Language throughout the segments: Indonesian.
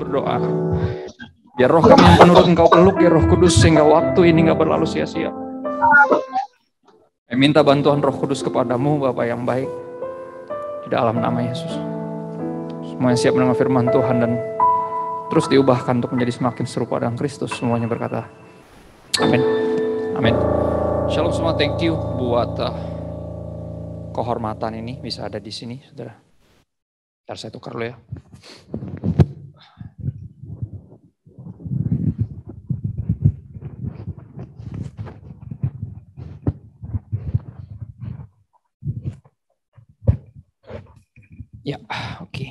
berdoa. Biar roh kami yang penurut Engkau peluk ya Roh Kudus, sehingga waktu ini gak berlalu sia-sia. Kami minta bantuan Roh Kudus kepadamu, Bapa yang baik, di dalam nama Yesus. Semua yang siap mendengar firman Tuhan dan terus diubahkan untuk menjadi semakin serupa dengan Kristus, semuanya berkata amin. Amin. Shalom semua, thank you buat kehormatan ini bisa ada di sini, saudara. Ntar saya tukar dulu ya. Ya, oke.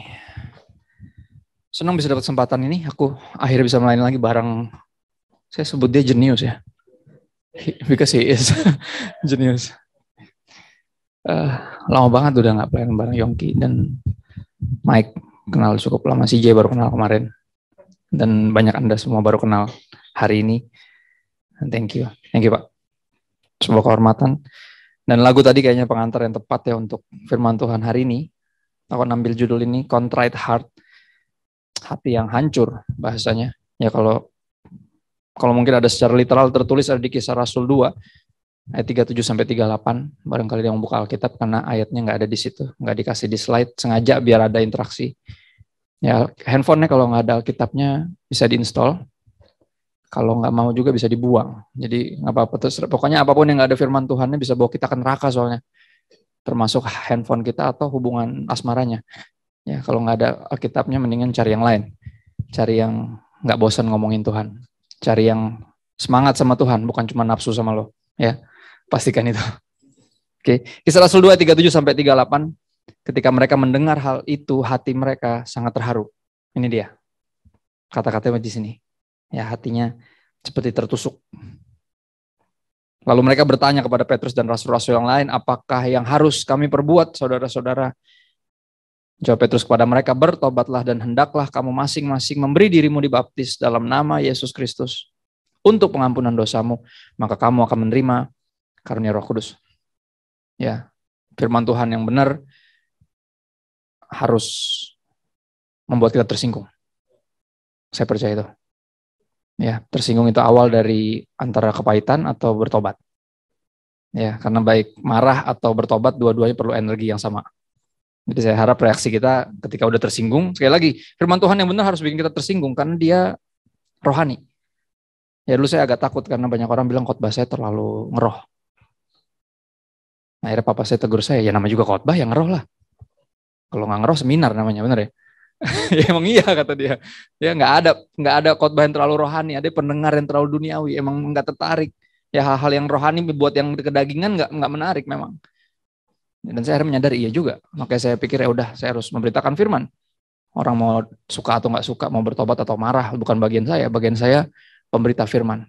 Senang bisa dapat kesempatan ini. Aku akhirnya bisa melayani lagi bareng, saya sebut dia jenius ya. Because he is jenius. Lama banget udah gak pelayan bareng Yongki dan Mike. Kenal cukup lama, CJ baru kenal kemarin. Dan banyak Anda semua baru kenal hari ini. Thank you Pak. Sebuah kehormatan. Dan lagu tadi kayaknya pengantar yang tepat ya untuk firman Tuhan hari ini. Aku ambil judul ini, Contrite Heart, hati yang hancur bahasanya. Ya kalau mungkin ada secara literal tertulis ada di Kisah Rasul 2 ayat 37-38. Barangkali yang membuka Alkitab karena ayatnya nggak ada di situ, nggak dikasih di slide sengaja biar ada interaksi. Ya handphonenya kalau nggak ada Alkitabnya bisa diinstal. Kalau nggak mau juga bisa dibuang. Jadi nggak apa-apa. Terus pokoknya apapun yang nggak ada firman Tuhannya bisa bawa kita ke neraka soalnya. Termasuk handphone kita atau hubungan asmaranya. Ya, kalau nggak ada Alkitabnya mendingan cari yang lain. Cari yang nggak bosan ngomongin Tuhan. Cari yang semangat sama Tuhan, bukan cuma nafsu sama lo. Ya, pastikan itu. Oke, Kisah Rasul 2, 37-38. Ketika mereka mendengar hal itu, hati mereka sangat terharu. Ini dia. Kata-katanya di sini. Ya, hatinya seperti tertusuk. Lalu mereka bertanya kepada Petrus dan rasul-rasul yang lain, apakah yang harus kami perbuat, saudara-saudara? Jawab Petrus kepada mereka, bertobatlah dan hendaklah kamu masing-masing memberi dirimu dibaptis dalam nama Yesus Kristus untuk pengampunan dosamu, maka kamu akan menerima karunia Roh Kudus. Ya, firman Tuhan yang benar harus membuat kita tersinggung. Saya percaya itu. Ya, tersinggung itu awal dari antara kepahitan atau bertobat. Ya, karena baik marah atau bertobat dua-duanya perlu energi yang sama. Jadi saya harap reaksi kita ketika udah tersinggung, sekali lagi, firman Tuhan yang benar harus bikin kita tersinggung karena dia rohani. Ya dulu saya agak takut karena banyak orang bilang khotbah saya terlalu ngeroh. Nah, akhirnya papa saya tegur saya, ya namanya juga khotbah yang ngeroh lah. Kalau nggak ngeroh seminar namanya, benar ya? Ya emang iya kata dia. Ya nggak ada khotbah yang terlalu rohani, ada pendengar yang terlalu duniawi, emang nggak tertarik. Ya hal-hal yang rohani buat yang kedagingan nggak menarik memang. Dan saya akhirnya menyadari iya juga. Makanya saya pikir ya udah saya harus memberitakan firman. Orang mau suka atau nggak suka, mau bertobat atau marah, bukan bagian saya. Bagian saya pemberita firman.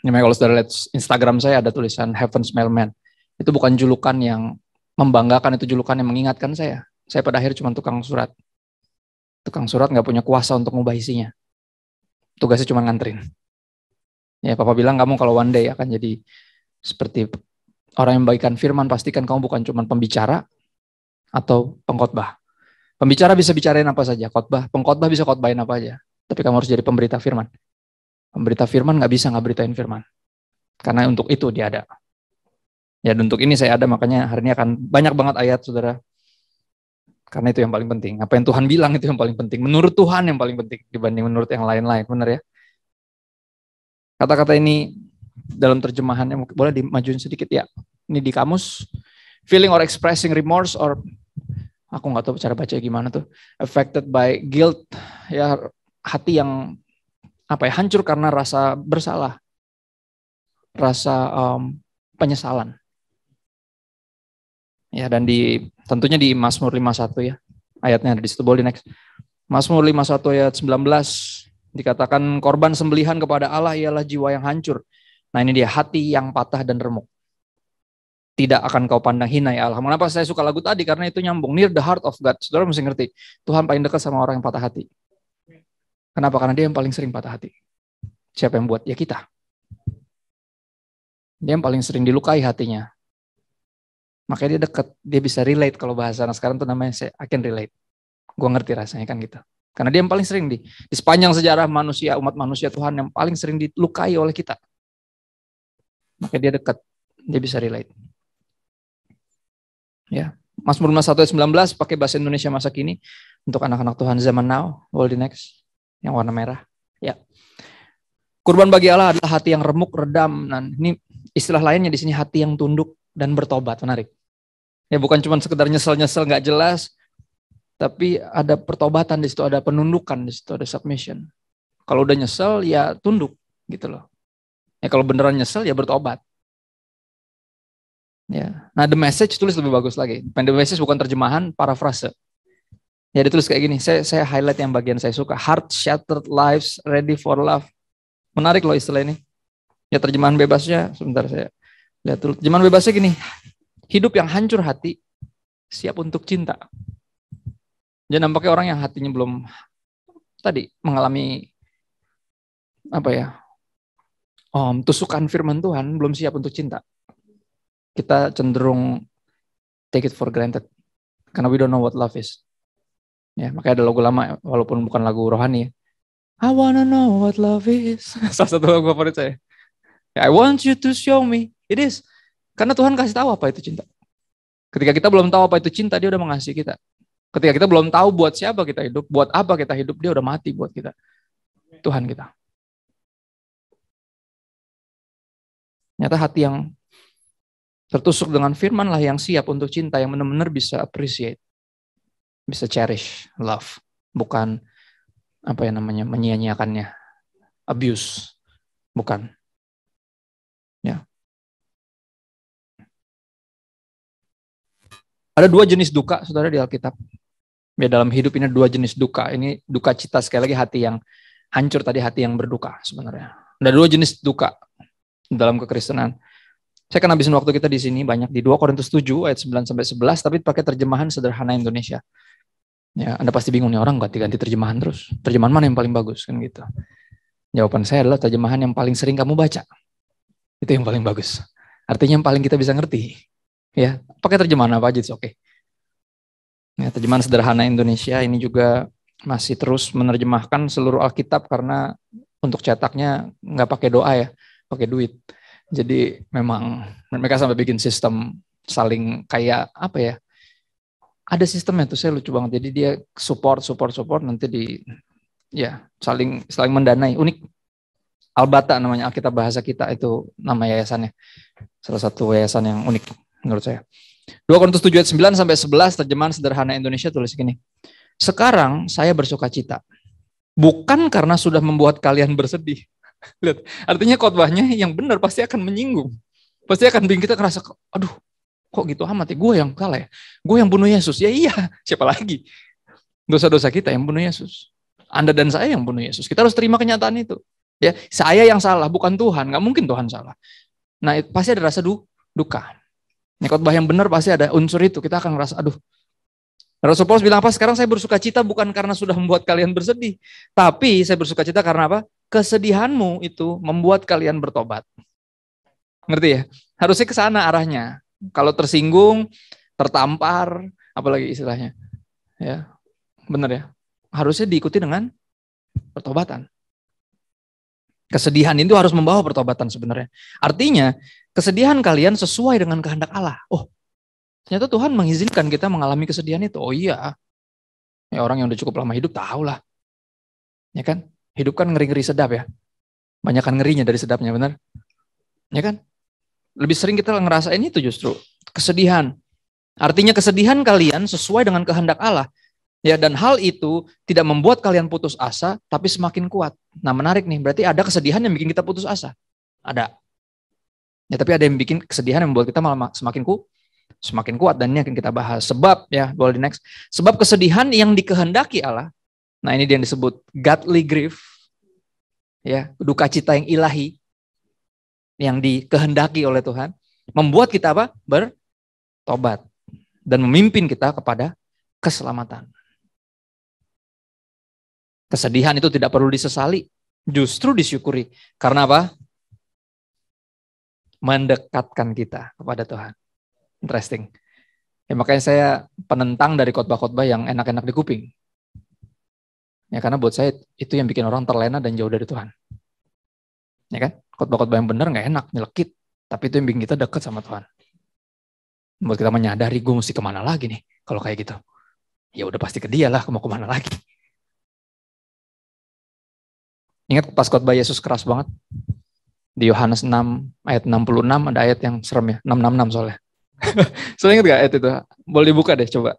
Ini kalau saudara lihat Instagram saya ada tulisan Heaven's Mailman. Itu bukan julukan yang membanggakan, itu julukan yang mengingatkan saya. Saya pada akhirnya cuma tukang surat. Tukang surat nggak punya kuasa untuk mengubah isinya. Tugasnya cuma nganterin. Ya, Papa bilang kamu kalau one day akan jadi seperti orang yang membagikan firman, pastikan kamu bukan cuma pembicara atau pengkhotbah. Pembicara bisa bicarain apa saja, pengkhotbah bisa khotbahin apa aja. Tapi kamu harus jadi pemberita firman. Pemberita firman nggak bisa nggak beritain firman. Karena untuk itu dia ada. Ya, untuk ini saya ada, makanya hari ini akan banyak banget ayat, saudara. Karena itu yang paling penting. Apa yang Tuhan bilang itu yang paling penting. Menurut Tuhan yang paling penting dibanding menurut yang lain-lain. Benar ya? Kata-kata ini dalam terjemahannya boleh dimajuin sedikit ya. Ini di kamus. Feeling or expressing remorse or aku nggak tahu cara baca gimana tuh. Affected by guilt. Ya, hati yang hancur karena rasa bersalah. Rasa penyesalan. Ya, dan tentunya di Mazmur 51 ya. Ayatnya ada di situ, boleh next. Mazmur 51 ayat 19 dikatakan korban sembelihan kepada Allah ialah jiwa yang hancur. Nah, ini dia, hati yang patah dan remuk. Tidak akan kau pandang hina ya Allah. Mengapa saya suka lagu tadi? Karena itu nyambung. Near the heart of God. Saudara mesti ngerti. Tuhan paling dekat sama orang yang patah hati. Kenapa? Karena dia yang paling sering patah hati. Siapa yang buat? Ya kita. Dia yang paling sering dilukai hatinya. Makanya dia dekat. Dia bisa relate kalau bahasa anak sekarang tuh namanya I can relate. Gue ngerti rasanya kan gitu. Karena dia yang paling sering di sepanjang sejarah manusia, umat manusia Tuhan yang paling sering dilukai oleh kita. Maka dia dekat, dia bisa relate. Ya, Mazmur 51 ayat 19 pakai bahasa Indonesia masa kini untuk anak-anak Tuhan zaman now, world next, yang warna merah. Ya. Kurban bagi Allah adalah hati yang remuk, redam. Nah, ini istilah lainnya di sini hati yang tunduk dan bertobat. Menarik. Ya, bukan cuma sekedar nyesel-nyesel nggak jelas, tapi ada pertobatan di situ, ada penundukan di situ, ada submission. Kalau udah nyesel ya tunduk gitu loh. Ya kalau beneran nyesel ya bertobat. Ya. Nah, The Message tulis lebih bagus lagi. The Message bukan terjemahan, parafrase. Ya ditulis kayak gini, saya highlight yang bagian saya suka. Heart shattered lives ready for love. Menarik loh istilah ini. Ya terjemahan bebasnya, sebentar saya lihat dulu. Terjemahan bebasnya gini, hidup yang hancur hati, siap untuk cinta. Jadi nampaknya orang yang hatinya belum tadi mengalami tusukan firman Tuhan, belum siap untuk cinta. Kita cenderung take it for granted karena we don't know what love is. Ya, makanya ada lagu lama walaupun bukan lagu rohani. I wanna know what love is. Salah satu lagu favorit saya. I want you to show me. It is. Karena Tuhan kasih tahu apa itu cinta. Ketika kita belum tahu apa itu cinta, dia udah mengasihi kita. Ketika kita belum tahu buat siapa kita hidup, buat apa kita hidup, dia udah mati buat kita. Tuhan kita. Nyata hati yang tertusuk dengan firman lah yang siap untuk cinta, yang benar-benar bisa appreciate, bisa cherish love, bukan menyia-nyiakannya, abuse, bukan. Ya. Ada dua jenis duka, saudara, di Alkitab. Ya, dalam hidup ini dua jenis duka. Ini duka cita, sekali lagi hati yang hancur tadi, hati yang berduka sebenarnya. Ada dua jenis duka dalam kekristenan. Saya akan habisin waktu kita di sini banyak di 2 Korintus 7 ayat 9 sampai 11, tapi pakai terjemahan sederhana Indonesia. Ya, Anda pasti bingung nih, orang ganti-ganti terjemahan terus. Terjemahan mana yang paling bagus kan gitu. Jawaban saya adalah terjemahan yang paling sering kamu baca. Itu yang paling bagus. Artinya yang paling kita bisa ngerti. Ya, pakai terjemahan apa aja, oke. Ya, terjemahan sederhana Indonesia ini juga masih terus menerjemahkan seluruh Alkitab karena untuk cetaknya nggak pakai doa ya, pakai duit. Jadi memang mereka sampai bikin sistem saling kayak apa ya? Ada sistemnya tuh, saya lucu banget. Jadi dia support nanti saling mendanai. Unik. Albata namanya, Alkitab bahasa kita, itu nama yayasannya. Salah satu yayasan yang unik menurut saya. 2 Korintus 7 ayat 9 sampai 11 terjemahan sederhana Indonesia tulis gini. Sekarang saya bersuka cita, bukan karena sudah membuat kalian bersedih. Lihat, artinya khotbahnya yang benar pasti akan menyinggung. Pasti akan bikin kita ngerasa, aduh, kok gitu amat ya, gue yang salah ya. Gue yang bunuh Yesus. Ya iya, siapa lagi? Dosa-dosa kita yang bunuh Yesus. Anda dan saya yang bunuh Yesus. Kita harus terima kenyataan itu. Ya, saya yang salah, bukan Tuhan. Nggak mungkin Tuhan salah. Nah, pasti ada rasa duka. Ini khotbah yang benar pasti ada unsur itu. Kita akan ngerasa, aduh. Rasul Paulus bilang apa? Sekarang saya bersuka cita bukan karena sudah membuat kalian bersedih. Tapi saya bersuka cita karena apa? Kesedihanmu itu membuat kalian bertobat. Ngerti ya? Harusnya ke sana arahnya. Kalau tersinggung, tertampar, apalagi istilahnya. Ya, benar ya. Harusnya diikuti dengan pertobatan. Kesedihan itu harus membawa pertobatan sebenarnya. Artinya, kesedihan kalian sesuai dengan kehendak Allah. Oh, ternyata Tuhan mengizinkan kita mengalami kesedihan itu. Oh iya. Ya, orang yang udah cukup lama hidup tahu lah. Ya kan? Hidup kan ngeri-ngeri sedap ya. Banyakan ngerinya dari sedapnya, benar? Ya kan? Lebih sering kita ngerasain itu justru. Kesedihan. Artinya kesedihan kalian sesuai dengan kehendak Allah. Ya, dan hal itu tidak membuat kalian putus asa, tapi semakin kuat. Nah, menarik nih, berarti ada kesedihan yang bikin kita putus asa. Ada. Ya, tapi ada yang bikin kesedihan yang membuat kita malah semakin kuat, dan ini akan kita bahas. Sebab, ya, boleh di next. Sebab kesedihan yang dikehendaki Allah, nah ini dia yang disebut godly grief, ya, duka cita yang ilahi, yang dikehendaki oleh Tuhan, membuat kita apa? Bertobat. Dan memimpin kita kepada keselamatan. Kesedihan itu tidak perlu disesali, justru disyukuri. Karena apa? Mendekatkan kita kepada Tuhan. Interesting. Ya, makanya saya penentang dari khotbah-khotbah yang enak-enak di kuping. Ya karena buat saya itu yang bikin orang terlena dan jauh dari Tuhan. Ya kan? Khotbah-khotbah yang benar nggak enak, nyelekit. Tapi itu yang bikin kita dekat sama Tuhan. Buat kita menyadari gue mesti kemana lagi nih kalau kayak gitu. Ya udah pasti ke dia lah, mau kemana lagi. Ingat pas khotbah Yesus keras banget. Di Yohanes 6 ayat 66 ada ayat yang serem ya, 666 soalnya. Soalnya ingat gak ayat itu? Boleh dibuka deh coba.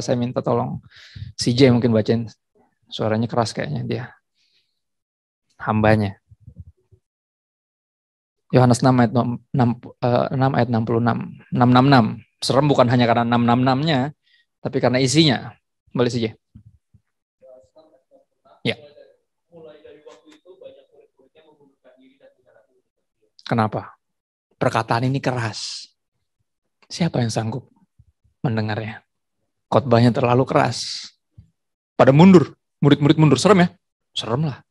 Saya minta tolong CJ mungkin bacain. Suaranya keras kayaknya dia. Hambanya. Yohanes 6 ayat 6 ayat 66. 666. Serem bukan hanya karena 666-nya, tapi karena isinya. Boleh CJ. Ya. Kenapa? Perkataan ini keras. Siapa yang sanggup mendengarnya? Khotbahnya terlalu keras. Pada mundur. Murid-murid mundur. Serem ya? Serem lah.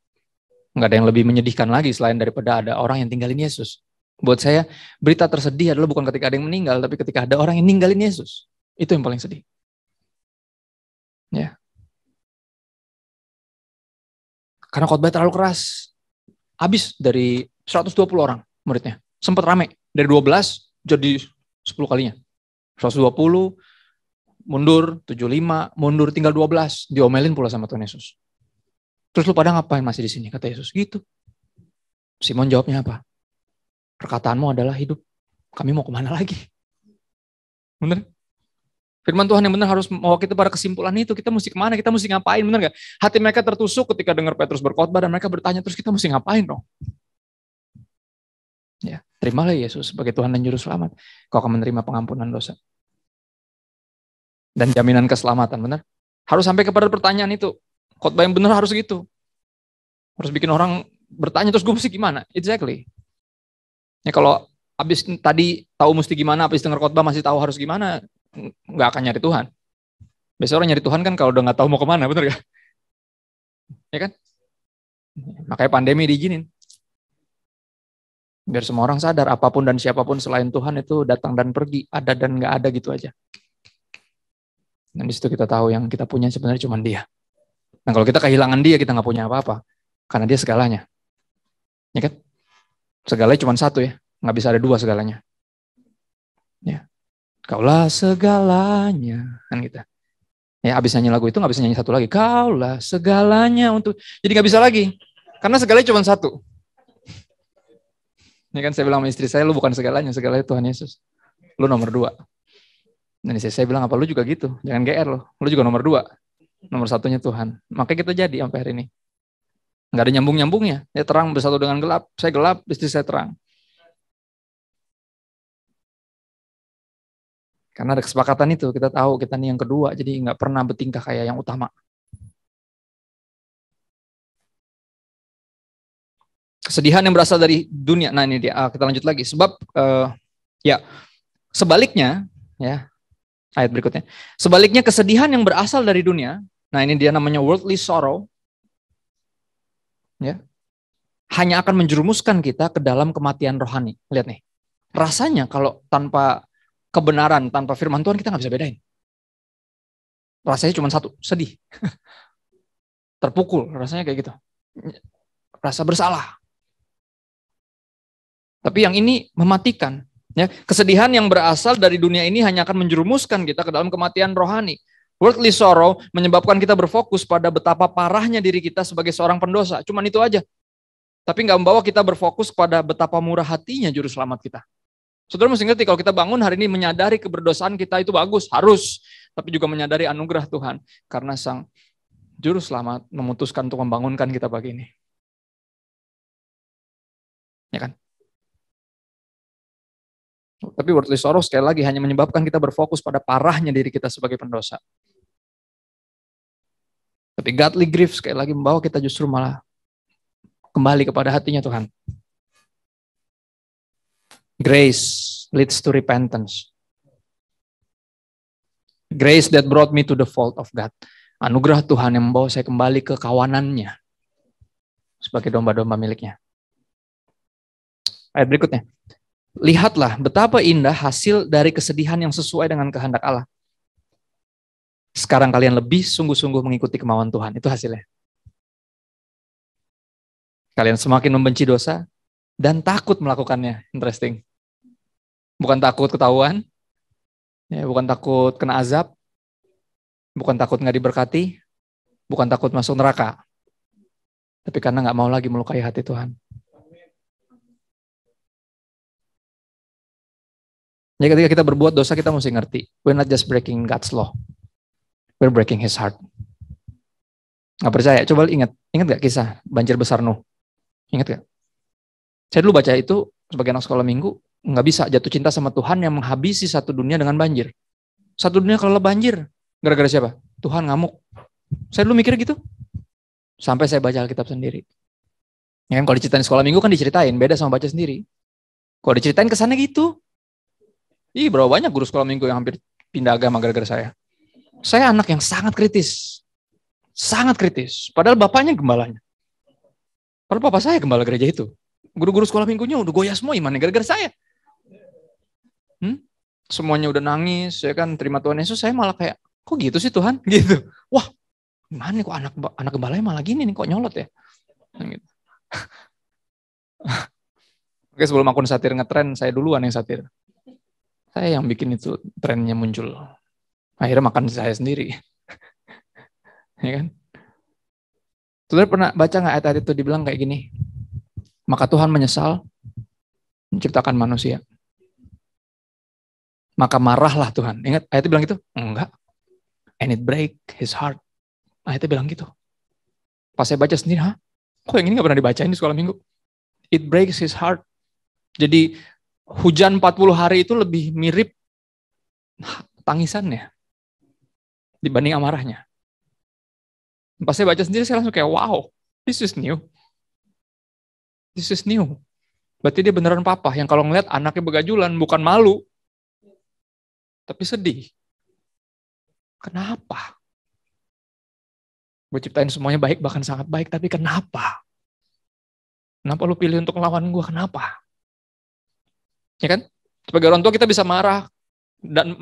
Nggak ada yang lebih menyedihkan lagi selain daripada ada orang yang tinggalin Yesus. Buat saya, berita tersedih adalah bukan ketika ada yang meninggal, tapi ketika ada orang yang ninggalin Yesus. Itu yang paling sedih. Ya. Karena khotbah terlalu keras. Habis dari 120 orang muridnya. Sempat rame. Dari 12 jadi 10 kalinya. 120, mundur, 75, mundur, tinggal 12. Diomelin pula sama Tuhan Yesus. Terus lu pada ngapain masih di sini? Kata Yesus. Gitu. Simon jawabnya apa? Perkataanmu adalah hidup. Kami mau kemana lagi? Bener? Firman Tuhan yang benar harus membawa kita pada kesimpulan itu. Kita mesti kemana? Kita mesti ngapain? Bener gak? Hati mereka tertusuk ketika dengar Petrus berkhotbah dan mereka bertanya, terus kita mesti ngapain dong? Ya, terimalah Yesus sebagai Tuhan dan Juru Selamat. Kau akan menerima pengampunan dosa. Dan jaminan keselamatan, benar? Harus sampai kepada pertanyaan itu. Khotbah yang benar harus gitu. Harus bikin orang bertanya, terus gue mesti gimana? Exactly. Ya kalau habis tadi tahu mesti gimana, habis dengar khotbah masih tahu harus gimana, nggak akan nyari Tuhan. Biasanya orang nyari Tuhan kan kalau udah nggak tahu mau kemana, bener gak? Ya kan? Makanya pandemi diizinin. Biar semua orang sadar, apapun dan siapapun selain Tuhan itu datang dan pergi, ada dan nggak ada gitu aja. Dan di situ kita tahu yang kita punya sebenarnya cuma Dia. Nah kalau kita kehilangan Dia, kita nggak punya apa-apa. Karena Dia segalanya. Ya kan? Segalanya cuma satu ya. Nggak bisa ada dua segalanya. Ya. Kaulah segalanya. Kan gitu. Ya habis nyanyi lagu itu nggak bisa nyanyi satu lagi. Kaulah segalanya untuk. Jadi nggak bisa lagi. Karena segalanya cuma satu. Ini kan saya bilang sama istri saya, lu bukan segalanya Tuhan Yesus. Lu nomor 2. Dan istri saya bilang, apa lu juga gitu? Jangan GR lo. Lu juga nomor 2. Nomor 1-nya Tuhan. Makanya kita jadi sampai hari ini. Nggak ada nyambung-nyambungnya. Ya terang bersatu dengan gelap. Saya gelap, istri saya terang. Karena ada kesepakatan itu. Kita tahu kita nih yang kedua. Jadi nggak pernah bertingkah kayak yang utama. Kesedihan yang berasal dari dunia. Nah ini dia. Kita lanjut lagi. Sebab ya sebaliknya ya ayat berikutnya. Sebaliknya kesedihan yang berasal dari dunia. Nah ini dia namanya worldly sorrow. Ya. Hanya akan menjerumuskan kita ke dalam kematian rohani. Lihat nih. Rasanya kalau tanpa kebenaran, tanpa firman Tuhan kita nggak bisa bedain. Rasanya cuma satu, sedih. Terpukul, rasanya kayak gitu. Rasa bersalah. Tapi yang ini mematikan. Ya, kesedihan yang berasal dari dunia ini hanya akan menjerumuskan kita ke dalam kematian rohani. Worldly sorrow menyebabkan kita berfokus pada betapa parahnya diri kita sebagai seorang pendosa. Cuman itu aja. Tapi nggak membawa kita berfokus pada betapa murah hatinya Juru Selamat kita. Saudara mesti ngerti kalau kita bangun hari ini menyadari keberdosaan kita itu bagus, harus. Tapi juga menyadari anugerah Tuhan. Karena Sang Juru Selamat memutuskan untuk membangunkan kita pagi ini. Ya kan? Tapi worldly sorrow sekali lagi hanya menyebabkan kita berfokus pada parahnya diri kita sebagai pendosa. Tapi godly grief sekali lagi membawa kita justru malah kembali kepada hatinya Tuhan. Grace leads to repentance. Grace that brought me to the fold of God. Anugerah Tuhan yang membawa saya kembali ke kawanannya sebagai domba-domba miliknya. Ayat berikutnya. Lihatlah betapa indah hasil dari kesedihan yang sesuai dengan kehendak Allah. Sekarang kalian lebih sungguh-sungguh mengikuti kemauan Tuhan. Itu hasilnya. Kalian semakin membenci dosa dan takut melakukannya. Interesting. Bukan takut ketahuan, ya, bukan takut kena azab, bukan takut nggak diberkati, bukan takut masuk neraka. Tapi karena nggak mau lagi melukai hati Tuhan. Jadi ketika kita berbuat dosa, kita mesti ngerti. We're not just breaking God's law. We're breaking His heart. Nggak percaya? Coba ingat gak kisah banjir besar Nuh? Ingat gak? Saya dulu baca itu sebagai anak sekolah minggu, nggak bisa jatuh cinta sama Tuhan yang menghabisi satu dunia dengan banjir. Satu dunia kalau banjir, gara-gara siapa? Tuhan ngamuk. Saya dulu mikir gitu. Sampai saya baca Alkitab sendiri. Ya kan, kalau diceritain sekolah minggu kan diceritain, beda sama baca sendiri. Kalau diceritain kesannya gitu. Ih, berapa banyak guru sekolah minggu yang hampir pindah agama gara-gara saya. Saya anak yang sangat kritis. Sangat kritis. Padahal bapaknya gembalanya. Padahal papa saya gembala gereja itu. Guru-guru sekolah minggunya udah goyah semua imannya gara-gara saya. Semuanya udah nangis, ya kan, terima Tuhan Yesus, saya malah kayak, kok gitu sih Tuhan? Gitu. Wah, gimana nih kok anak gembalanya malah gini nih, kok nyolot ya? Gitu. Oke, sebelum akun satir ngetren, saya duluan yang satir. Saya yang bikin itu trennya muncul. Akhirnya makan saya sendiri. Ya kan? Saudara pernah baca nggak ayat-ayat itu dibilang kayak gini? Maka Tuhan menyesal menciptakan manusia. Maka marahlah Tuhan. Ingat ayatnya bilang gitu? Enggak. And it break his heart. Ayatnya bilang gitu. Pas saya baca sendiri, kok yang ini nggak pernah dibacain di sekolah minggu? It breaks his heart. Jadi hujan 40 hari itu lebih mirip tangisannya dibanding amarahnya. Pas saya baca sendiri, saya langsung kayak, wow, this is new. This is new. Berarti dia beneran papa yang kalau ngeliat anaknya begajulan bukan malu, tapi sedih. Kenapa? Gue ciptain semuanya baik, bahkan sangat baik, tapi kenapa? Kenapa lu pilih untuk melawan gue? Kenapa? Ya kan? Sebagai orang tua kita bisa marah dan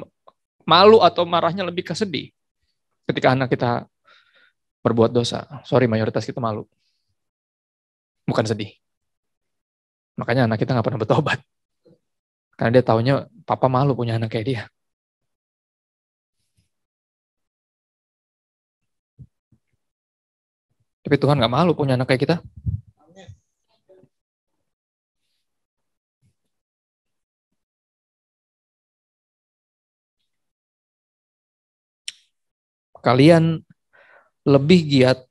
malu atau marahnya lebih ke sedih. Ketika anak kita berbuat dosa. Sorry, mayoritas kita malu. Bukan sedih. Makanya anak kita nggak pernah bertobat. Karena dia taunya papa malu punya anak kayak dia. Tapi Tuhan nggak malu punya anak kayak kita. Kalian lebih giat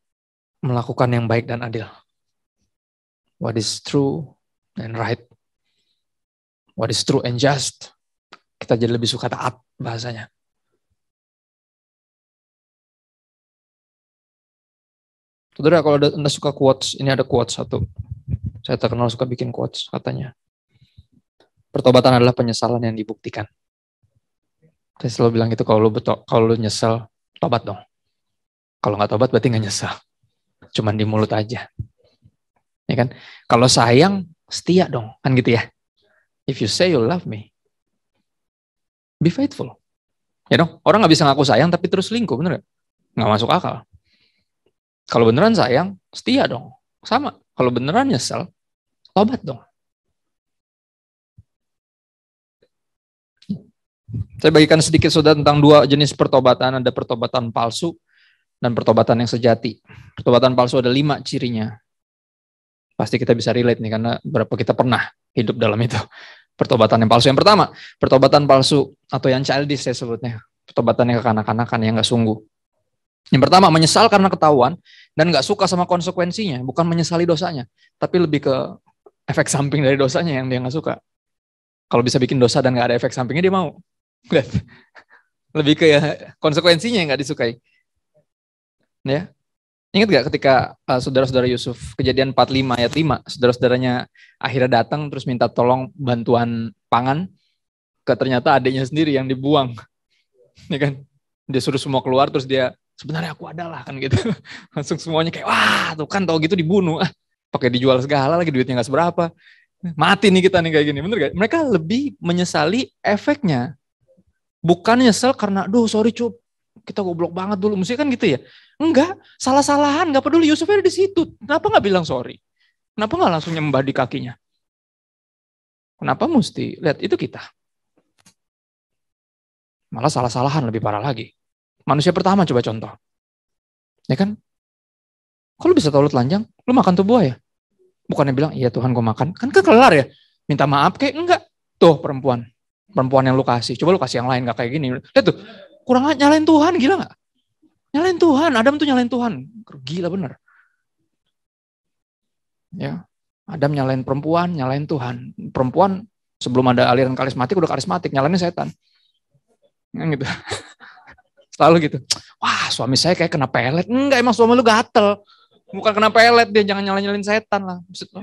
melakukan yang baik dan adil. What is true and right. What is true and just. Kita jadi lebih suka taat bahasanya. Saudara, kalau Anda suka quotes, ini ada quotes satu. Saya terkenal suka bikin quotes, katanya. Pertobatan adalah penyesalan yang dibuktikan. Saya selalu bilang gitu, kalau lu nyesel, tobat dong. Kalau nggak tobat berarti nggak nyesel. Cuman di mulut aja. Ya kan? Kalau sayang, setia dong. Kan gitu ya. If you say you love me, be faithful. Ya dong, orang nggak bisa ngaku sayang tapi terus selingkuh, bener nggak? Nggak masuk akal. Kalau beneran sayang, setia dong. Sama. Kalau beneran nyesel, tobat dong. Saya bagikan sedikit saudara tentang dua jenis pertobatan. Ada pertobatan palsu dan pertobatan yang sejati. Pertobatan palsu ada 5 cirinya. Pasti kita bisa relate nih, karena berapa kita pernah hidup dalam itu. Pertobatan yang palsu. Yang pertama, pertobatan palsu atau yang childish saya sebutnya. Pertobatan yang kekanak-kanakan, yang nggak sungguh. Yang pertama, menyesal karena ketahuan dan nggak suka sama konsekuensinya. Bukan menyesali dosanya, tapi lebih ke efek samping dari dosanya yang dia nggak suka. Kalau bisa bikin dosa dan nggak ada efek sampingnya, dia mau. Lebih ke konsekuensinya yang nggak disukai. Ya, ingat gak ketika saudara-saudara Yusuf, Kejadian 45 ayat 5, saudara-saudaranya akhirnya datang terus minta tolong bantuan pangan, ternyata adiknya sendiri yang dibuang. Ya kan? Dia suruh semua keluar, terus dia, sebenarnya aku adalah, kan gitu. Langsung semuanya kayak, wah tuh kan tau gitu dibunuh. Pakai dijual segala lagi, duitnya gak seberapa. Mati nih kita nih kayak gini, bener gak? Mereka lebih menyesali efeknya. Bukan nyesel karena, duh sorry cup, kita goblok banget dulu. Mesti kan gitu ya. Enggak, salah-salahan, gak peduli. Yusuf ada di situ. Kenapa gak bilang sorry? Kenapa nggak langsung nyembah di kakinya? Kenapa mesti lihat itu kita? Malah salah-salahan lebih parah lagi. Manusia pertama coba contoh. Ya kan? Kok lu bisa tahu lu telanjang? Lu makan tuh buah ya? Bukannya bilang, iya Tuhan gue makan. Kan kelar ya? Minta maaf kayak enggak. Tuh perempuan. Perempuan yang lu kasih. Coba lu kasih yang lain gak kayak gini. Lihat tuh. Kurang nyalain Tuhan. Gila gak? Nyalain Tuhan. Adam tuh nyalain Tuhan. Gila bener. Ya. Adam nyalain perempuan. Nyalain Tuhan. Perempuan sebelum ada aliran karismatik udah karismatik. Nyalainnya setan. Yang gitu. Selalu gitu. Wah suami saya kayak kena pelet. Enggak emang suami lu gatel. Bukan kena pelet dia. Jangan nyalain setan lah. Maksud lo.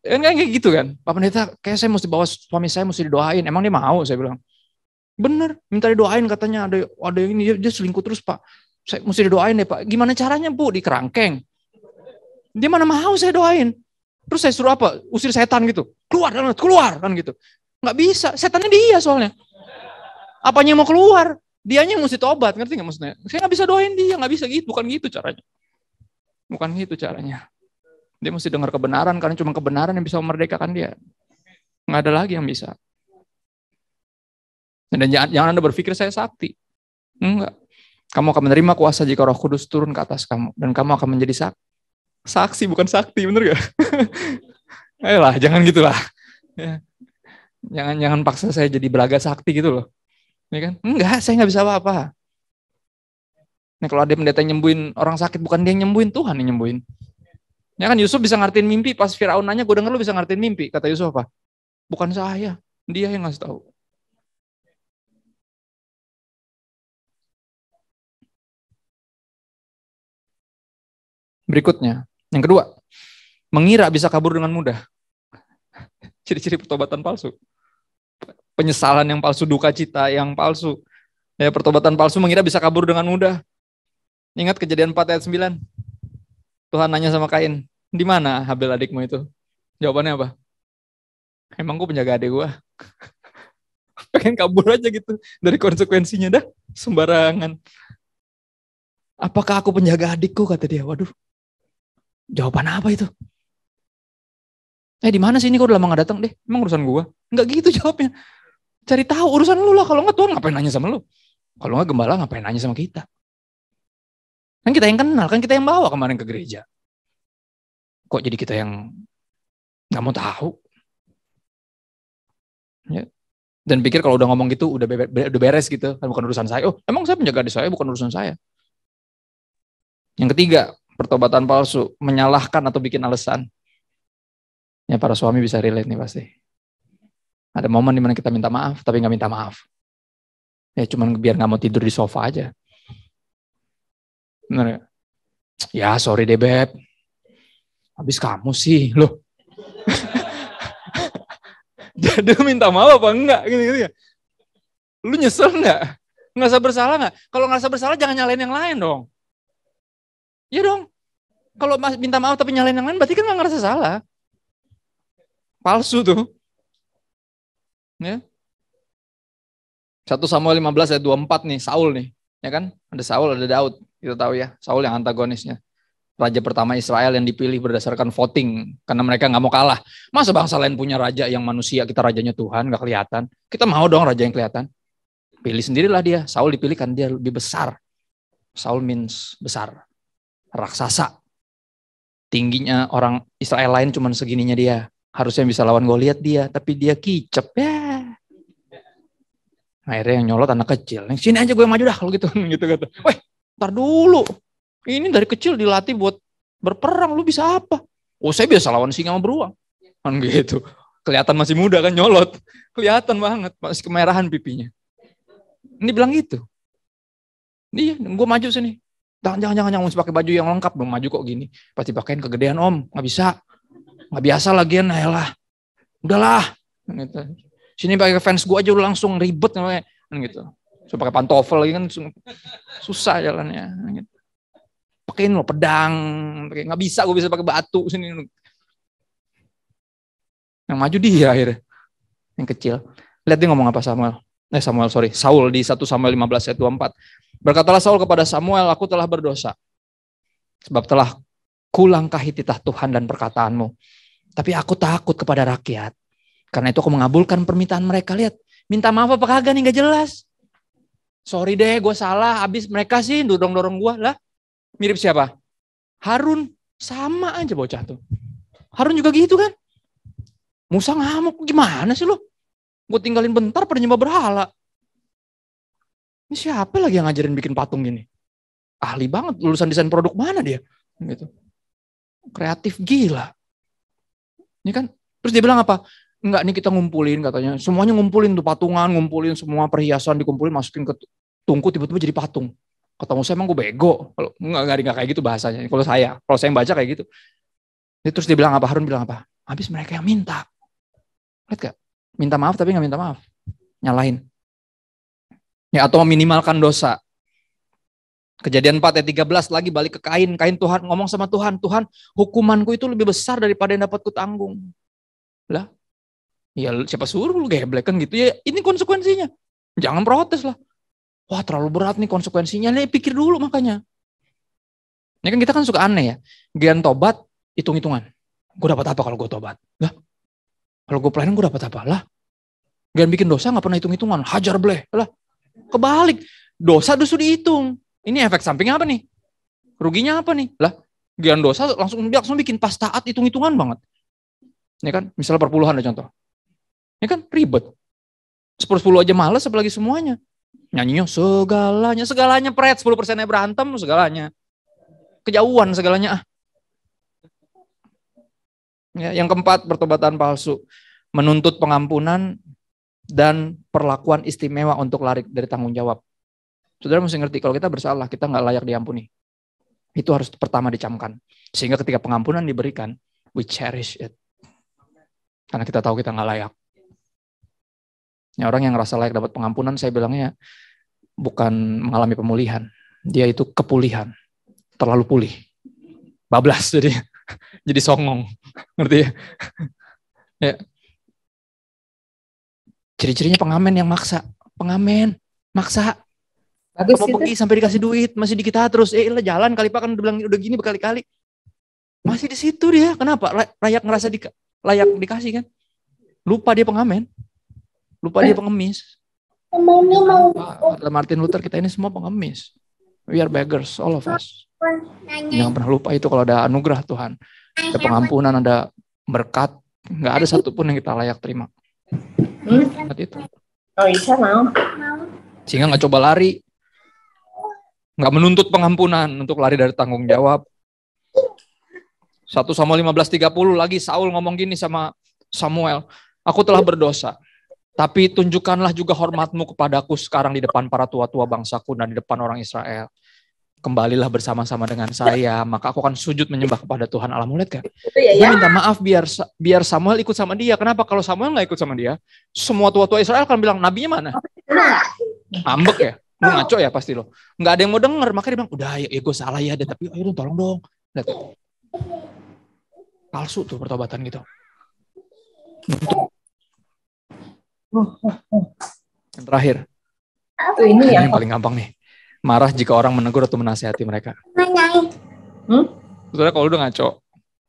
Kan kayak gitu kan. Pak Pendeta kayak saya mesti bawa suami saya mesti didoain. Emang dia mau saya bilang. Bener. Minta didoain katanya. Ada ini dia selingkuh terus Pak. Saya mesti didoain deh Pak. Gimana caranya Bu? Di kerangkeng. Dia mana mau saya doain. Terus saya suruh apa? Usir setan gitu. Keluar kan gitu. Nggak bisa. Setannya dia soalnya. Apanya yang mau keluar? Dianya yang mesti tobat, ngerti nggak maksudnya? Saya nggak bisa doain dia, nggak bisa gitu, bukan gitu caranya. Bukan gitu caranya. Dia mesti dengar kebenaran, karena cuma kebenaran yang bisa memerdekakan dia. Nggak ada lagi yang bisa. Dan jangan Anda berpikir saya sakti. Enggak. Kamu akan menerima kuasa jika Roh Kudus turun ke atas kamu. Dan kamu akan menjadi saksi, bukan sakti, bener gak? Ayolah, jangan gitulah. Ya. Jangan paksa saya jadi belaga sakti gitu loh. Ya kan? Enggak, saya nggak bisa apa-apa. Nah, kalau ada pendeta yang nyembuhin orang sakit, bukan dia yang nyembuhin, Tuhan yang nyembuhin. Ya kan Yusuf bisa ngertiin mimpi, pas Firaun nanya, gue denger lu bisa ngertiin mimpi. Kata Yusuf apa? Bukan saya, dia yang ngasih tahu. Berikutnya, yang kedua, mengira bisa kabur dengan mudah. Ciri-ciri pertobatan palsu. Penyesalan yang palsu, duka cita yang palsu. Ya, pertobatan palsu mengira bisa kabur dengan mudah. Ingat Kejadian 4 ayat 9. Tuhan nanya sama Kain, di mana Habel adikmu itu? Jawabannya apa? Emang gue penjaga adik gue. Pengen kabur aja gitu dari konsekuensinya dah, sembarangan. Apakah aku penjaga adikku, kata dia. Waduh. Jawaban apa itu? Di mana sih ini, kok udah lama gak datang deh? Emang urusan gue? Enggak gitu jawabnya. Cari tahu urusan lu lah. Kalau enggak Tuhan ngapain nanya sama lu? Kalau enggak gembala ngapain nanya sama kita? Kan kita yang kenal, kan kita yang bawa kemarin ke gereja. Kok jadi kita yang nggak mau tahu? Ya. Dan pikir kalau udah ngomong gitu udah beres gitu, kan bukan urusan saya. Oh, emang saya penjaga adik saya, bukan urusan saya. Yang ketiga, pertobatan palsu, menyalahkan atau bikin alasan. Ya para suami bisa relate nih pasti. Ada momen dimana kita minta maaf, tapi nggak minta maaf. Ya cuman biar nggak mau tidur di sofa aja. Bener ya? Ya sorry deh Beb. Habis kamu sih, loh. Jadi minta maaf apa enggak? Gitu ya. Lu nyesel enggak? Ngerasa bersalah enggak? Kalau ngerasa bersalah jangan nyalain yang lain dong. Iya dong. Kalau minta maaf tapi nyalain yang lain berarti kan nggak ngerasa salah. Palsu tuh. Ya. 1 Samuel 15 ayat 24 nih, Saul nih. Ya kan? Ada Saul, ada Daud. Kita tahu ya, Saul yang antagonisnya. Raja pertama Israel yang dipilih berdasarkan voting. Karena mereka nggak mau kalah. Masa bangsa lain punya raja yang manusia, kita rajanya Tuhan, nggak kelihatan. Kita mau dong raja yang kelihatan. Pilih sendirilah dia. Saul dipilih kan dia lebih besar. Saul means besar. Raksasa. Tingginya orang Israel lain cuma segininya dia. Harusnya bisa lawan Goliat dia. Tapi dia kicep ya. Akhirnya yang nyolot anak kecil. Sini aja gue maju dah kalau gitu. Gitu kata. Weh, ntar dulu. Ini dari kecil dilatih buat berperang. Lu bisa apa? Oh saya biasa lawan singa sama beruang. Kan gitu. Kelihatan masih muda kan nyolot. Kelihatan banget. Masih kemerahan pipinya. Ini bilang gitu. Iya, gue maju sini. Jangan mesti pakai baju yang lengkap. Belum maju kok gini. Pasti pakaiin kegedean om. Gak bisa. Gak biasa lagian. Ayolah. Udahlah. Gitu. Sini pakai fans gue aja udah langsung ribet namanya. Gitu. So pakai pantofel lagi kan susah jalannya. Gitu. Pakein lo pedang. Nggak bisa, gue bisa pakai batu sini. Yang maju dia akhirnya. Yang kecil. Lihat dia ngomong apa Saul di 1 Samuel 15 ayat 24. Berkatalah Saul kepada Samuel, aku telah berdosa. Sebab telah Kulangkahi titah Tuhan dan perkataanmu. Tapi aku takut kepada rakyat. Karena itu aku mengabulkan permintaan mereka. Lihat, minta maaf apa kagak nih, gak jelas. Sorry deh, gue salah. Habis mereka sih dorong-dorong gue. Lah, mirip siapa? Harun. Sama aja bocah tuh. Harun juga gitu kan. Musa ngamuk, gimana sih lo? Gue tinggalin bentar pada nyembah berhala. Ini siapa lagi yang ngajarin bikin patung gini? Ahli banget, lulusan desain produk mana dia? Gitu. Kreatif gila. Ini kan, terus dia bilang apa? Enggak, nih kita ngumpulin katanya. Semuanya ngumpulin tuh patungan, ngumpulin semua perhiasan dikumpulin, masukin ke tungku, tiba-tiba jadi patung. Kata Musa, emang gue bego? Kalau enggak kayak gitu bahasanya. Kalau saya yang baca kayak gitu. Terus dia bilang apa? Harun bilang apa? Habis mereka yang minta. Lihat gak? Minta maaf tapi nggak minta maaf. Nyalahin. Ya, atau meminimalkan dosa. Kejadian 4 ayat 13 lagi balik ke Kain. Kain Tuhan ngomong sama Tuhan. Tuhan, hukumanku itu lebih besar daripada yang dapat kutanggung. Lah, ya siapa suruh lu geblek kan gitu. Ya ini konsekuensinya. Jangan protes lah. Wah terlalu berat nih konsekuensinya. Nih pikir dulu makanya. Ini kan kita kan suka aneh ya. Gian tobat, hitung-hitungan. Gue dapat apa kalau gue tobat? Lah, kalau gue pelayanan gue dapat apa? Lah, gian bikin dosa gak pernah hitung-hitungan. Hajar bleh. Lah, kebalik. Dosa justru dihitung. Ini efek sampingnya apa nih? Ruginya apa nih? Lah, gian dosa langsung bikin pas taat hitung-hitungan banget. Ini kan, misalnya perpuluhan ada contoh. Ini kan ribet. 10 aja males apalagi semuanya. Nyanyinya segalanya pret, 10%-nya berantem, segalanya. Kejauhan segalanya. Ya, yang keempat, pertobatan palsu. Menuntut pengampunan dan perlakuan istimewa untuk lari dari tanggung jawab. Saudara mesti ngerti, kalau kita bersalah, kita nggak layak diampuni. Itu harus pertama dicamkan. Sehingga ketika pengampunan diberikan, we cherish it. Karena kita tahu kita nggak layak. Ya, orang yang ngerasa layak dapat pengampunan, saya bilangnya bukan mengalami pemulihan. Dia itu kepulihan. Terlalu pulih. Bablas jadi songong. Ngerti ya? Ya. Ciri-cirinya pengamen yang maksa. Pengamen, maksa. Bagus mau pergi sampai dikasih duit, masih di kita terus. Lah jalan kali Pak, kan udah bilang udah gini berkali-kali. Masih di situ dia. Kenapa? Layak ngerasa layak dikasih kan? Lupa dia pengamen. Lupa dia pengemis. Martin Luther, kita ini semua pengemis. We are beggars, all of us. Jangan pernah lupa itu kalau ada anugerah Tuhan. Ada pengampunan, ada berkat. Nggak ada satupun yang kita layak terima. Itu. Oh Isa mau. Sehingga nggak coba lari. Nggak menuntut pengampunan untuk lari dari tanggung jawab. 1 Samuel 15:30 lagi Saul ngomong gini sama Samuel. Aku telah berdosa. Tapi tunjukkanlah juga hormatmu kepadaku sekarang di depan para tua-tua bangsaku dan di depan orang Israel. Kembalilah bersama-sama dengan saya, maka aku akan sujud menyembah kepada Tuhan Allahmu. Lihat kan? Gue minta maaf biar Samuel ikut sama dia. Kenapa? Kalau Samuel nggak ikut sama dia, semua tua-tua Israel akan bilang, nabinya mana? Ngambek ya? Lu ngaco ya pasti lo. Nggak ada yang mau denger, makanya dia bilang, udah ya gue salah ya, tapi ayo dong tolong dong. Lihat. Palsu tuh pertobatan gitu. Yang terakhir. Ini yang paling gampang nih. Marah jika orang menegur atau menasihati mereka. Saudara kalau udah ngaco,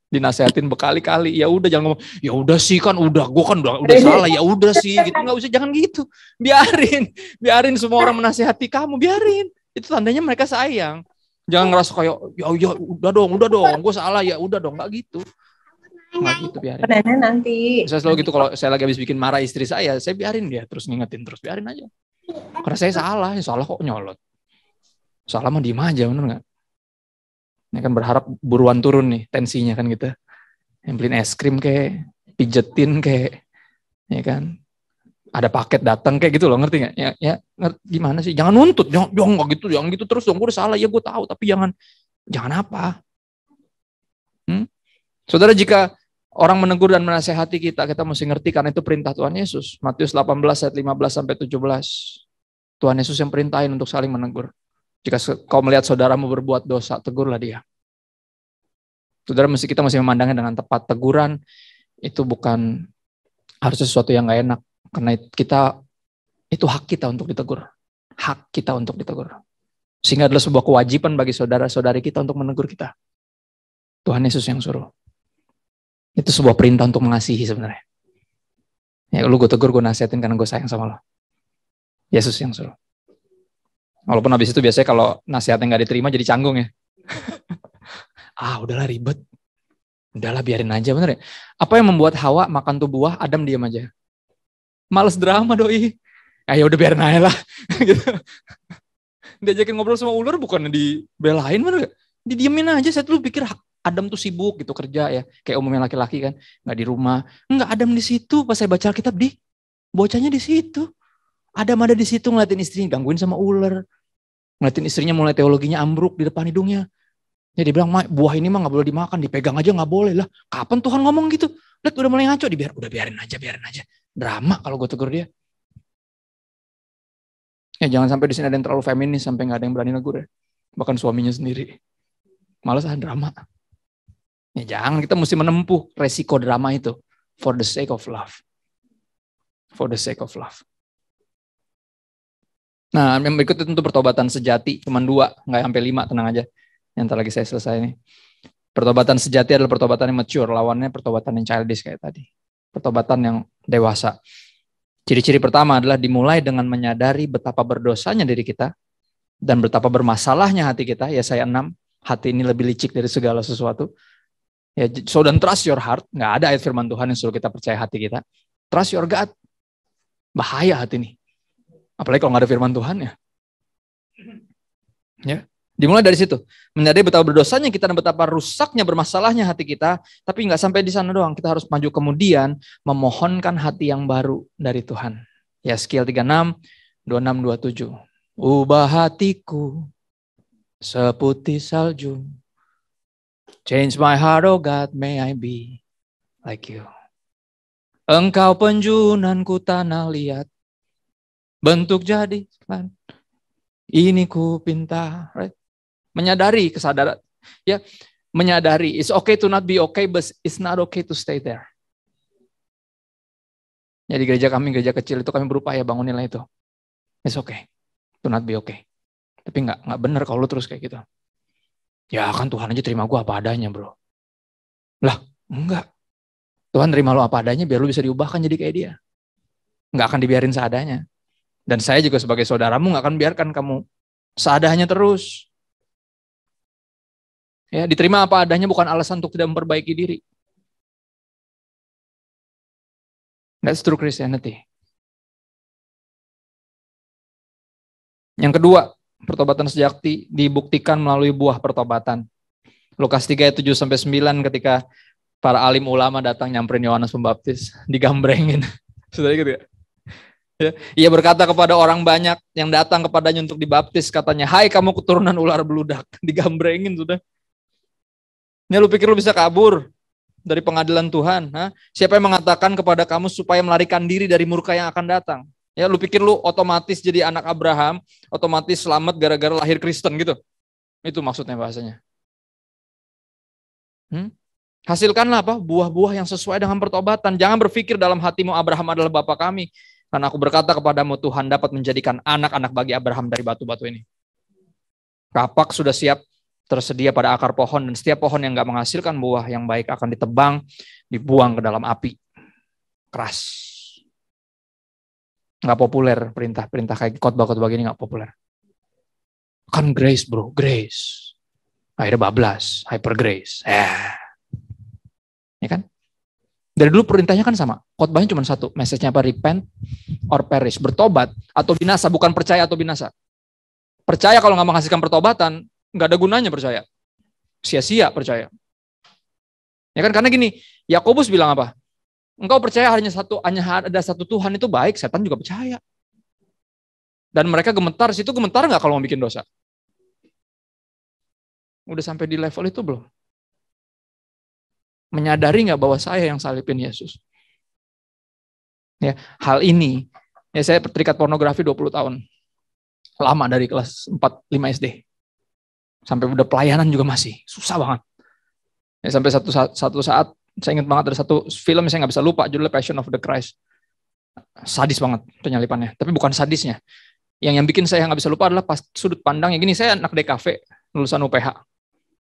dinasehatin berkali-kali, ya udah jangan ngomong, ya udah sih kan udah, gue kan udah salah, ya udah sih gitu, nggak usah, jangan gitu, biarin semua orang menasihati kamu, biarin, itu tandanya mereka sayang. Jangan ngerasa kayak, ya udah dong, gue salah ya udah dong, nggak gitu, biarin. Nanti. Saya selalu gitu kalau saya lagi habis bikin marah istri saya biarin dia terus ngingetin terus, biarin aja, karena saya salah kok nyolot. Salah mah diem aja, bener nggak? Ini kan berharap buruan turun nih tensinya kan gitu. Yang beliin es krim kayak, pijetin kayak, ya kan? Ada paket datang kayak gitu loh, ngerti nggak? Ya, gimana sih? Jangan nuntut, jangan gitu terus dong. Gue udah salah, ya gue tahu, tapi jangan apa? Saudara, jika orang menegur dan menasehati kita mesti ngerti karena itu perintah Tuhan Yesus. Matius 18 ayat 15 sampai 17. Tuhan Yesus yang perintahin untuk saling menegur. Jika kau melihat saudaramu berbuat dosa, tegurlah dia. Saudara, kita mesti memandangnya dengan tepat. Teguran itu bukan harus sesuatu yang gak enak. Karena itu hak kita untuk ditegur. Hak kita untuk ditegur. Sehingga adalah sebuah kewajiban bagi saudara-saudari kita untuk menegur kita. Tuhan Yesus yang suruh. Itu sebuah perintah untuk mengasihi sebenarnya. Ya lu gue tegur, gue nasihatin karena gue sayang sama lo. Yesus yang suruh. Walaupun habis itu biasanya kalau nasihatnya gak diterima jadi canggung ya. Udahlah ribet. Udahlah biarin aja, bener ya. Apa yang membuat Hawa makan tuh buah, Adam diam aja. Males drama doi. Ya udah biarin aja lah. Gitu. Diajakin ngobrol sama ular bukan dibelain, bener gak? Didiemin aja. Saya dulu pikir Adam tuh sibuk gitu kerja ya. Kayak umumnya laki-laki kan. Gak di rumah. Enggak, Adam di situ. Pas saya baca Alkitab, bocahnya di situ. Adam ada di situ ngeliatin istrinya gangguin sama ular. Ngeliatin istrinya mulai teologinya ambruk di depan hidungnya. Ya dia bilang, buah ini mah gak boleh dimakan. Dipegang aja gak boleh lah. Kapan Tuhan ngomong gitu? Lihat udah mulai ngaco. Udah biarin aja. Drama kalau gue tegur dia. Ya jangan sampai di sini ada yang terlalu feminis sampai nggak ada yang berani negur ya. Bahkan suaminya sendiri. Malas drama. Ya jangan, kita mesti menempuh resiko drama itu for the sake of love. For the sake of love. Nah, yang berikut itu untuk pertobatan sejati, cuma 2, nggak sampai 5, tenang aja. Yang ntar lagi saya selesai nih. Pertobatan sejati adalah pertobatan yang mature, lawannya pertobatan yang childish kayak tadi. Pertobatan yang dewasa. Ciri-ciri pertama adalah dimulai dengan menyadari betapa berdosanya diri kita dan betapa bermasalahnya hati kita. Yesaya 6, hati ini lebih licik dari segala sesuatu. Ya, so don't trust your heart. Nggak ada ayat firman Tuhan yang suruh kita percaya hati kita. Trust your God. Bahaya hati ini. Apalagi kalau nggak ada firman Tuhan ya. Ya. Dimulai dari situ. Menyadari betapa berdosanya kita dan betapa rusaknya bermasalahnya hati kita. Tapi nggak sampai di sana doang. Kita harus maju kemudian memohonkan hati yang baru dari Tuhan. Yeskiel 36, 26, 27. Ubah hatiku seputih salju. Change my heart, oh God, may I be like you. Engkau penjunanku tanah liat. Bentuk jadi. Ini ku pinta. Right? Menyadari kesadaran, ya, menyadari it's okay to not be okay, but it's not okay to stay there. Ya di gereja kami, gereja kecil itu kami berupaya bangun nilai itu. It's okay to not be okay. Tapi nggak benar kalau lu terus kayak gitu. Ya kan Tuhan aja terima gue apa adanya, bro. Lah enggak. Tuhan terima lu apa adanya biar lu bisa diubahkan jadi kayak dia. Nggak akan dibiarin seadanya. Dan saya juga sebagai saudaramu nggak akan biarkan kamu seadanya terus. Ya, diterima apa adanya bukan alasan untuk tidak memperbaiki diri. That's true Christianity. Yang kedua, pertobatan sejati dibuktikan melalui buah pertobatan. Lukas 3 ayat 7-9 ketika para alim ulama datang nyamperin Yohanes Pembaptis, digambrengin. Sudah gitu ya? Ia berkata kepada orang banyak yang datang kepadanya untuk dibaptis, katanya, "Hai kamu keturunan ular beludak." Digambrengin sudah. Ini lu pikir lu bisa kabur dari pengadilan Tuhan? Ha? Siapa yang mengatakan kepada kamu supaya melarikan diri dari murka yang akan datang? Ya, lu pikir lu otomatis jadi anak Abraham, otomatis selamat gara-gara lahir Kristen gitu? Itu maksudnya bahasanya. Hasilkanlah apa? Buah-buah yang sesuai dengan pertobatan. Jangan berpikir dalam hatimu Abraham adalah bapa kami. Karena aku berkata kepadamu Tuhan dapat menjadikan anak-anak bagi Abraham dari batu-batu ini. Kapak sudah siap tersedia pada akar pohon dan setiap pohon yang nggak menghasilkan buah yang baik akan ditebang, dibuang ke dalam api keras. Nggak populer perintah-perintah kayak khotbah-khotbah gini, nggak populer. Kan grace bro, grace. Akhirnya bablas, hyper grace. Ya kan? Dari dulu perintahnya kan sama. Khotbahnya cuma satu, message-nya apa? Repent or perish, bertobat atau binasa, bukan percaya atau binasa. Percaya kalau nggak menghasilkan pertobatan, nggak ada gunanya percaya. Sia-sia percaya. Ya kan, karena gini, Yakobus bilang apa? Engkau percaya hanya ada satu Tuhan itu baik, setan juga percaya. Dan mereka gemetar, situ gemetar nggak kalau mau bikin dosa? Udah sampai di level itu belum? Menyadari nggak bahwa saya yang salibin Yesus? Ya, hal ini, ya saya terikat pornografi 20 tahun. Lama dari kelas 4-5 SD. Sampai udah pelayanan juga masih susah banget. Ya, sampai satu saat saya ingat banget ada satu film yang saya nggak bisa lupa, judulnya Passion of the Christ. Sadis banget penyalipannya, tapi bukan sadisnya. Yang bikin saya nggak bisa lupa adalah pas sudut pandang yang gini. Saya anak DKV, lulusan UPH.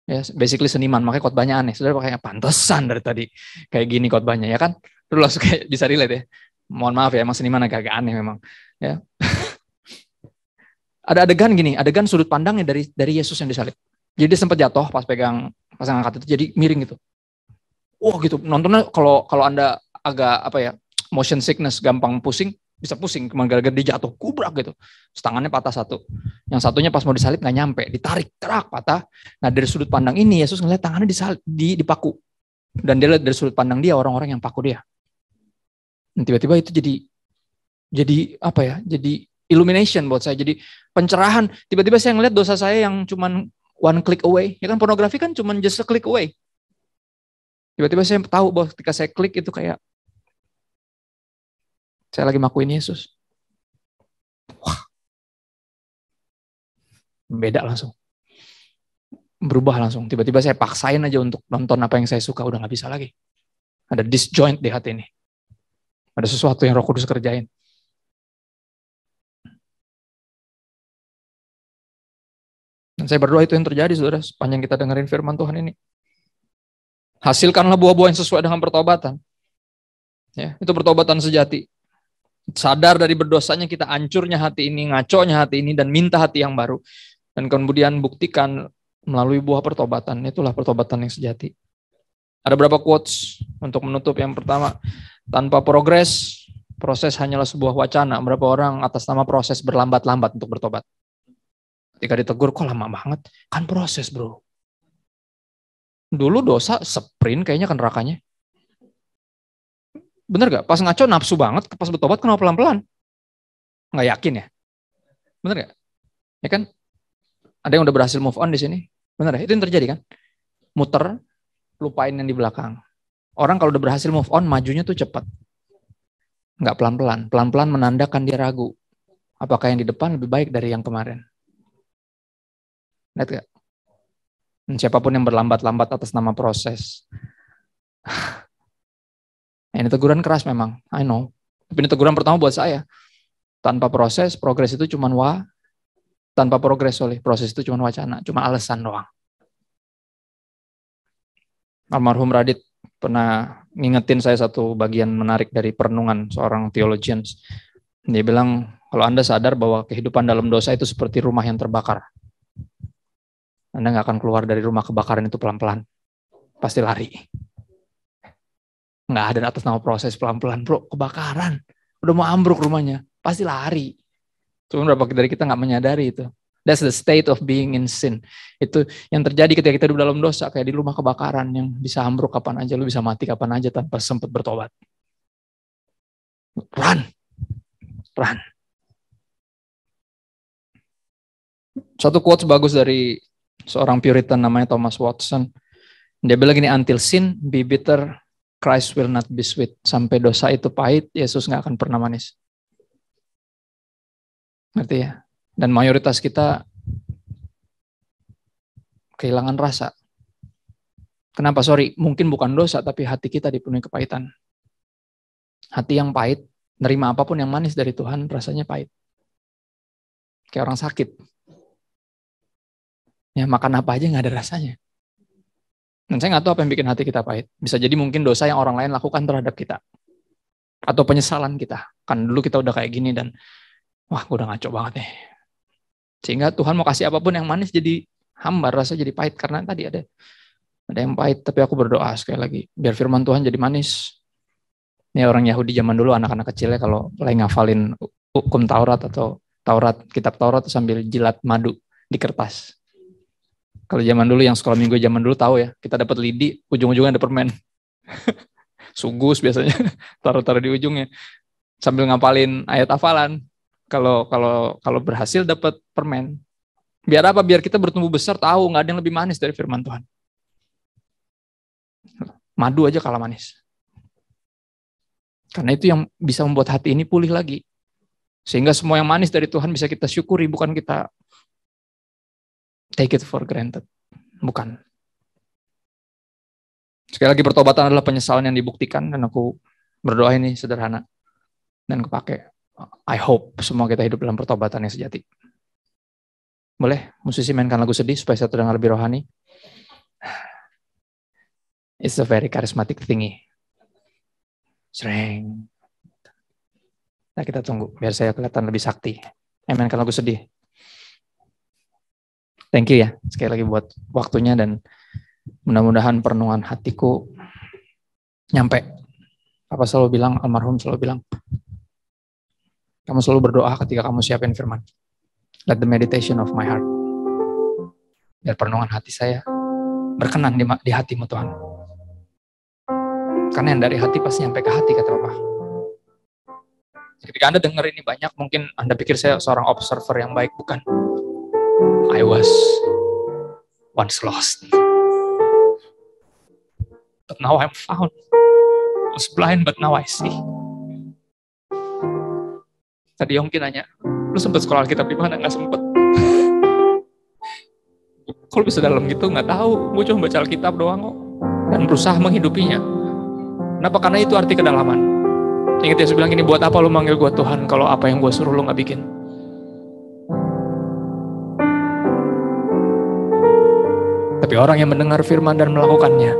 Ya, basically seniman, makanya khotbahnya aneh. Saudara pakainya pantesan dari tadi kayak gini khotbahnya, ya kan? Lu langsung kayak bisa relate ya. Mohon maaf ya, emang seniman agak aneh memang. Ya. Ada adegan gini, adegan sudut pandangnya dari Yesus yang disalib. Jadi dia sempat jatuh pas pegang pasang angkat itu, jadi miring gitu. Wah gitu, nontonnya kalau Anda agak apa ya, motion sickness, gampang pusing, bisa pusing cuma gara-gara dia jatuh kubrak gitu. Tangannya patah satu. Yang satunya pas mau disalib nggak nyampe, ditarik, terak, patah. Nah dari sudut pandang ini Yesus ngeliat tangannya dipaku. Dan dia lihat dari sudut pandang dia orang-orang yang paku dia. Dan tiba-tiba itu jadi apa ya? Jadi illumination buat saya, jadi pencerahan. Tiba-tiba saya ngeliat dosa saya yang cuman one click away. Ya kan pornografi kan cuman just a click away. Tiba-tiba saya tahu bahwa ketika saya klik itu kayak saya lagi makuin Yesus. Wah, beda langsung. Berubah langsung. Tiba-tiba saya paksain aja untuk nonton apa yang saya suka, udah gak bisa lagi. Ada disjoint di hati ini. Ada sesuatu yang Roh Kudus kerjain. Dan saya berdoa itu yang terjadi, saudara, sepanjang kita dengerin firman Tuhan ini. Hasilkanlah buah-buah yang sesuai dengan pertobatan. Ya, itu pertobatan sejati. Sadar dari berdosanya kita, hancurnya hati ini, ngaconya hati ini, dan minta hati yang baru. Dan kemudian buktikan melalui buah pertobatan. Itulah pertobatan yang sejati. Ada berapa quotes untuk menutup? Yang pertama, tanpa progres, proses hanyalah sebuah wacana. Berapa orang atas nama proses berlambat-lambat untuk bertobat? Ketika ditegur, kok lama banget? Kan proses, bro. Dulu dosa sprint kayaknya kan nerakanya. Bener gak? Pas ngaco nafsu banget, pas bertobat kenapa pelan-pelan? Nggak yakin ya? Bener gak? Ya kan? Ada yang udah berhasil move on di sini? Bener ya? Itu yang terjadi kan? Muter, lupain yang di belakang. Orang kalau udah berhasil move on, majunya tuh cepat. Nggak pelan-pelan. Pelan-pelan menandakan dia ragu. Apakah yang di depan lebih baik dari yang kemarin? Lihat gak? Dan siapapun yang berlambat-lambat atas nama proses. Ini teguran keras memang, I know. Tapi ini teguran pertama buat saya. Tanpa proses, progres itu cuma tanpa progres, proses itu cuma wacana, cuma alasan doang. Almarhum Radit pernah ngingetin saya satu bagian menarik dari perenungan seorang theologians. Dia bilang, kalau Anda sadar bahwa kehidupan dalam dosa itu seperti rumah yang terbakar, Anda nggak akan keluar dari rumah kebakaran itu pelan-pelan. Pasti lari. Nggak ada atas nama proses pelan-pelan, bro, kebakaran. Udah mau ambruk rumahnya, pasti lari. Cuma berapa dari kita nggak menyadari itu. That's the state of being in sin. Itu yang terjadi ketika kita hidup dalam dosa, kayak di rumah kebakaran yang bisa ambruk kapan aja, lu bisa mati kapan aja tanpa sempat bertobat. Run. Satu quotes bagus dari seorang Puritan namanya Thomas Watson. Dia bilang gini, until sin be bitter, Christ will not be sweet. Sampai dosa itu pahit, Yesus nggak akan pernah manis. Ngerti ya? Dan mayoritas kita kehilangan rasa. Kenapa? Sorry, mungkin bukan dosa, tapi hati kita dipenuhi kepahitan. Hati yang pahit, nerima apapun yang manis dari Tuhan, rasanya pahit. Kayak orang sakit. Ya makan apa aja nggak ada rasanya. Dan saya nggak tahu apa yang bikin hati kita pahit. Bisa jadi mungkin dosa yang orang lain lakukan terhadap kita. Atau penyesalan kita. Kan dulu kita udah kayak gini dan wah gue udah ngaco banget nih. Sehingga Tuhan mau kasih apapun yang manis jadi hambar, rasa jadi pahit. Karena tadi ada yang pahit. Tapi aku berdoa sekali lagi. Biar firman Tuhan jadi manis. Ini orang Yahudi zaman dulu, anak-anak kecilnya kalau lagi ngafalin hukum Taurat atau kitab Taurat sambil jilat madu di kertas. Kalau zaman dulu yang sekolah minggu zaman dulu tahu ya, kita dapat lidi, ujung-ujungnya ada permen. Sugus biasanya, taruh-taruh di ujungnya. Sambil ngapalin ayat hafalan. Kalau berhasil dapat permen. Biar apa? Biar kita bertumbuh besar tahu nggak ada yang lebih manis dari firman Tuhan. Madu aja kalah manis. Karena itu yang bisa membuat hati ini pulih lagi. Sehingga semua yang manis dari Tuhan bisa kita syukuri, bukan kita take it for granted. Bukan. Sekali lagi, pertobatan adalah penyesalan yang dibuktikan, dan aku berdoa ini sederhana dan kepake. I hope semua kita hidup dalam pertobatan yang sejati. Boleh musisi mainkan lagu sedih supaya saya terdengar lebih rohani? It's a very charismatic thingy. Sreng. Nah, kita tunggu biar saya kelihatan lebih sakti. Mainkan lagu sedih. Thank you ya sekali lagi buat waktunya, dan mudah-mudahan perenungan hatiku nyampe. Papa selalu bilang, almarhum selalu bilang, kamu selalu berdoa ketika kamu siapin firman. Let the meditation of my heart. Biar perenungan hati saya berkenan di hatimu Tuhan. Karena yang dari hati pasti nyampe ke hati, kata Papa. Ketika Anda dengar ini banyak, mungkin Anda pikir saya seorang observer yang baik. Bukan. I was once lost. But now I'm found. I was blind, but now I see. Tadi Yongki nanya, lu sempet sekolah Alkitab di mana? Nggak sempet. Kalau bisa dalam gitu, nggak tahu. Gue cuma baca Alkitab doang kok. Dan berusaha menghidupinya. Kenapa? Karena itu arti kedalaman. Ingat Yesus bilang gini, buat apa lu manggil gue Tuhan kalau apa yang gue suruh lu nggak bikin? Tapi orang yang mendengar firman dan melakukannya,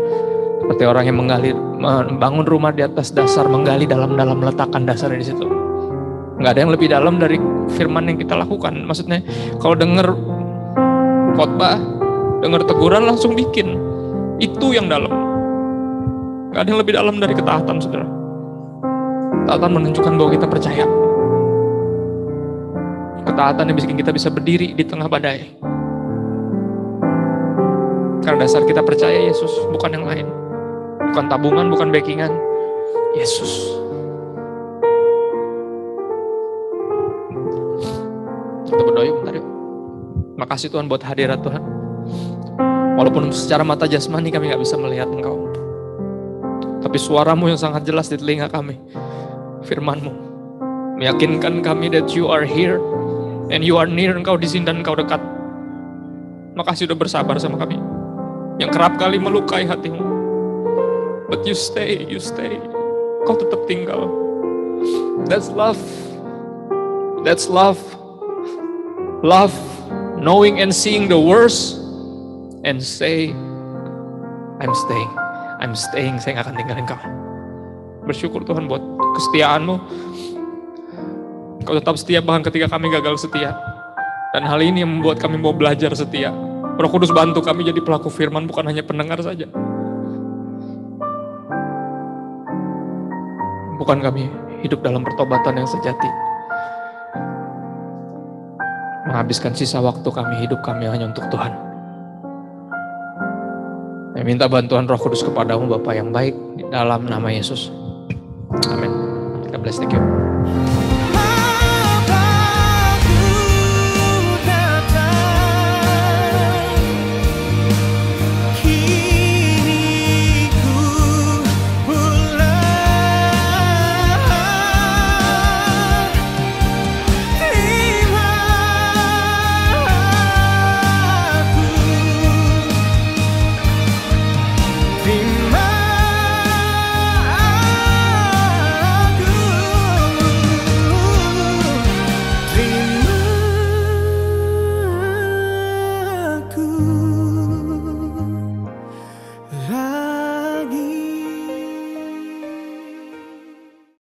seperti orang yang membangun rumah di atas dasar, menggali dalam-dalam, meletakkan dasarnya di situ. Nggak ada yang lebih dalam dari firman yang kita lakukan. Maksudnya, kalau dengar khotbah, dengar teguran langsung bikin, itu yang dalam. Nggak ada yang lebih dalam dari ketaatan, saudara. Ketaatan menunjukkan bahwa kita percaya. Ketaatan yang bikin kita bisa berdiri di tengah badai. Karena dasar kita percaya Yesus, bukan yang lain. Bukan tabungan, bukan backingan. Yesus. Kita berdoa yuk bentar yuk. Makasih Tuhan buat hadirat Tuhan. Walaupun secara mata jasmani kami gak bisa melihat Engkau, tapi suaramu yang sangat jelas di telinga kami. Firman-Mu meyakinkan kami that you are here and you are near. Engkau di sini dan Engkau dekat. Makasih udah bersabar sama kami yang kerap kali melukai hatimu. But you stay. Kau tetap tinggal. That's love. That's love. Love, knowing and seeing the worst and say, I'm staying, saya gak akan tinggalin kau. Bersyukur Tuhan buat kesetiaan-Mu. Kau tetap setia bahkan ketika kami gagal setia. Dan hal ini yang membuat kami mau belajar setia. Roh Kudus bantu kami jadi pelaku firman, bukan hanya pendengar saja. Bukan kami hidup dalam pertobatan yang sejati. Menghabiskan sisa waktu kami, hidup kami hanya untuk Tuhan. Saya minta bantuan Roh Kudus kepadamu Bapa yang baik, di dalam nama Yesus. Amin. Kita bless, thank you.